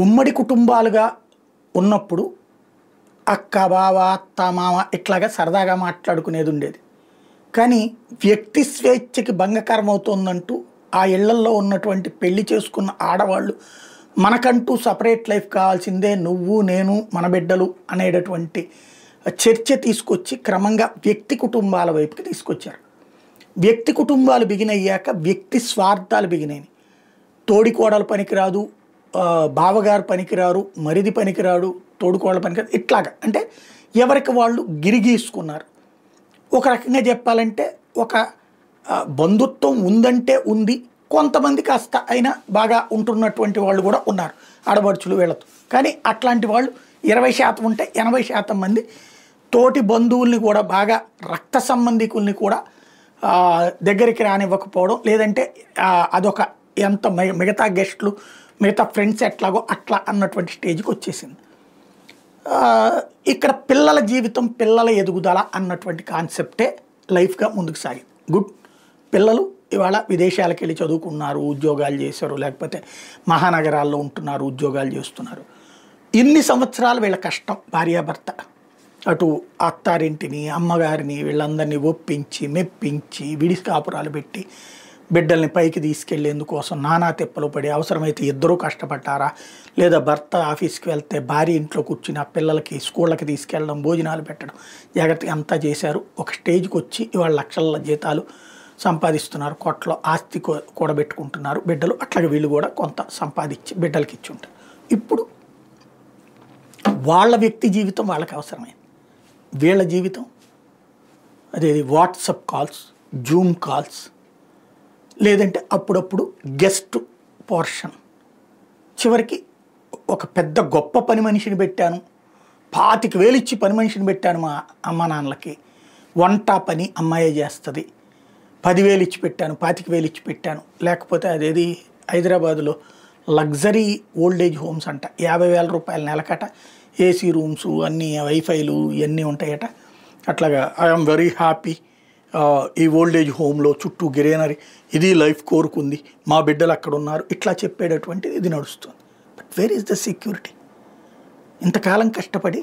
ఉమ్మడి కుటుంబాలుగా ఉన్నప్పుడు అక్క, బావ, అత్త, మామ ఇట్లాగా సరదాగా మాట్లాడుకునేది ఉండేది. కానీ వ్యక్తి స్వేచ్ఛకి భంగకరం అవుతుందంటూ ఆ ఇళ్లల్లో ఉన్నటువంటి పెళ్లి చేసుకున్న ఆడవాళ్ళు మనకంటూ సపరేట్ లైఫ్ కావాల్సిందే, నువ్వు నేను మన బిడ్డలు అనేటటువంటి చర్చ తీసుకొచ్చి క్రమంగా వ్యక్తి కుటుంబాల వైపుకి తీసుకొచ్చారు. వ్యక్తి కుటుంబాలు బిగినయ్యాక వ్యక్తి స్వార్థాలు బిగినాయి. తోడికోడలు పనికిరాదు, బావగారు పనికిరారు, మరిది పనికిరాడు, తోడుకోడలు పనికిరాదు, ఇట్లాగా అంటే ఎవరికి వాళ్ళు గిరిగీసుకున్నారు. ఒక రకంగా చెప్పాలంటే ఒక బంధుత్వం ఉందంటే ఉంది, కొంతమంది కాస్త అయినా బాగా ఉంటున్నటువంటి వాళ్ళు కూడా ఉన్నారు ఆడబడుచులు వీళ్ళతో. కానీ అట్లాంటి వాళ్ళు 20% ఉంటే 80% మంది తోటి బంధువుల్ని కూడా బాగా రక్త సంబంధికుల్ని కూడా దగ్గరికి రానివ్వకపోవడం, లేదంటే అదొక ఎంత మిగతా గెస్టులు మిగతా ఫ్రెండ్స్ ఎట్లాగో అట్లా అన్నటువంటి స్టేజ్కి వచ్చేసింది. ఇక్కడ పిల్లల జీవితం, పిల్లల ఎదుగుదల అన్నటువంటి కాన్సెప్టే లైఫ్గా ముందుకు సాగింది. గుడ్. పిల్లలు ఇవాళ విదేశాలకు వెళ్ళి చదువుకున్నారు, ఉద్యోగాలు చేశారు, లేకపోతే మహానగరాల్లో ఉంటున్నారు, ఉద్యోగాలు చేస్తున్నారు. ఇన్ని సంవత్సరాలు వీళ్ళ కష్టం, భార్యాభర్త అటు అత్తారింటిని, అమ్మగారిని వీళ్ళందరినీ ఒప్పించి మెప్పించి విడి కాపురాలు పెట్టి బిడ్డల్ని పైకి తీసుకెళ్లేందుకోసం నానా తిప్పలు పడి, అవసరమైతే ఇద్దరూ కష్టపడ్డారా, లేదా భర్త ఆఫీస్కి వెళ్తే భార్య ఇంట్లో కూర్చుని ఆ పిల్లలకి స్కూళ్ళకి తీసుకెళ్ళడం, భోజనాలు పెట్టడం, జాగ్రత్తగా అంతా చేశారు. ఒక స్టేజ్కి వచ్చి ఇవాళ లక్షల జీతాలు సంపాదిస్తున్నారు, కోట్ల ఆస్తి కూడబెట్టుకుంటున్నారు బిడ్డలు. అట్లాగే వీళ్ళు కూడా కొంత సంపాదించి బిడ్డలకి ఇచ్చి ఉంటారు. ఇప్పుడు వాళ్ళ వ్యక్తి జీవితం వాళ్ళకి అవసరమైంది. వీళ్ళ జీవితం అదే వాట్సప్ కాల్స్, జూమ్ కాల్స్, లేదంటే అప్పుడప్పుడు గెస్ట్ పోర్షన్. చివరికి ఒక పెద్ద గొప్ప పని మనిషిని పెట్టాను, 25,000 ఇచ్చి పని మనిషిని పెట్టాను మా అమ్మ నాన్నలకి, వంట పని అమ్మాయే చేస్తుంది, 10,000 ఇచ్చి పెట్టాను, 25,000 ఇచ్చి పెట్టాను. లేకపోతే అదేది హైదరాబాదులో లగ్జరీ ఓల్డేజ్ హోమ్స్ అంట, 50,000 రూపాయల నెలకట, ఏసీ రూమ్స్ అన్నీ, వైఫైలు ఇవన్నీ ఉంటాయట. అట్లాగా ఐఎమ్ వెరీ హ్యాపీ ఈ ఓల్డేజ్ హోమ్లో చుట్టూ గ్రీనరీ, ఇది లైఫ్ కోరుకుంది, మా బిడ్డలు అక్కడ ఉన్నారు, ఇట్లా చెప్పేటటువంటిది ఇది నడుస్తుంది. But where is the security? ఇంతకాలం కష్టపడి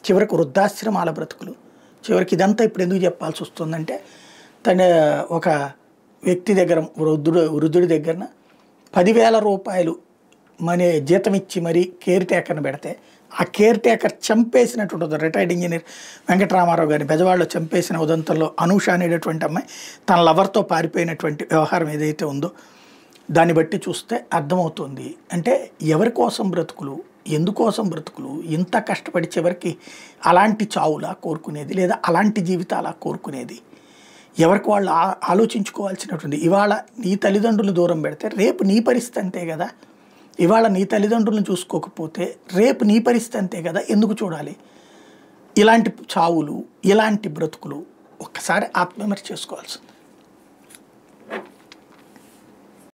చివరికి వృద్ధాశ్రమాల బ్రతుకులు, చివరికి ఇదంతా ఇప్పుడు ఎందుకు చెప్పాల్సి వస్తుందంటే, తన ఒక వ్యక్తి దగ్గర వృద్ధుడి దగ్గర 10,000 రూపాయలు మనీ జీతం ఇచ్చి మరీ కేర్ టేకర్ని పెడితే, ఆ కేర్ టేకర్ చంపేసినటువంటి రిటైర్డ్ ఇంజనీర్ వెంకటరామారావు గారిని బెజవాడలో చంపేసిన ఉదంతంలో అనూష అనేటటువంటి అమ్మాయి తన లవర్తో పారిపోయినటువంటి వ్యవహారం ఏదైతే ఉందో దాన్ని బట్టి చూస్తే అర్థమవుతుంది. అంటే ఎవరి కోసం బ్రతుకులు, ఎందుకోసం బ్రతుకులు, ఇంత కష్టపడి చివరికి అలాంటి చావులా కోరుకునేది, లేదా అలాంటి జీవితాలా కోరుకునేది? ఎవరికి వాళ్ళు ఆలోచించుకోవాల్సినటువంటి. ఇవాళ నీ తల్లిదండ్రులు దూరం పెడితే రేపు నీ పరిస్థితి అంతే కదా. ఇవాళ నీ తల్లిదండ్రులను చూసుకోకపోతే రేపు నీ పరిస్థితి అంతే కదా. ఎందుకు చూడాలి ఇలాంటి చావులు, ఇలాంటి బ్రతుకులు? ఒక్కసారి ఆత్మవిమర్శ చేసుకోవాల్సింది.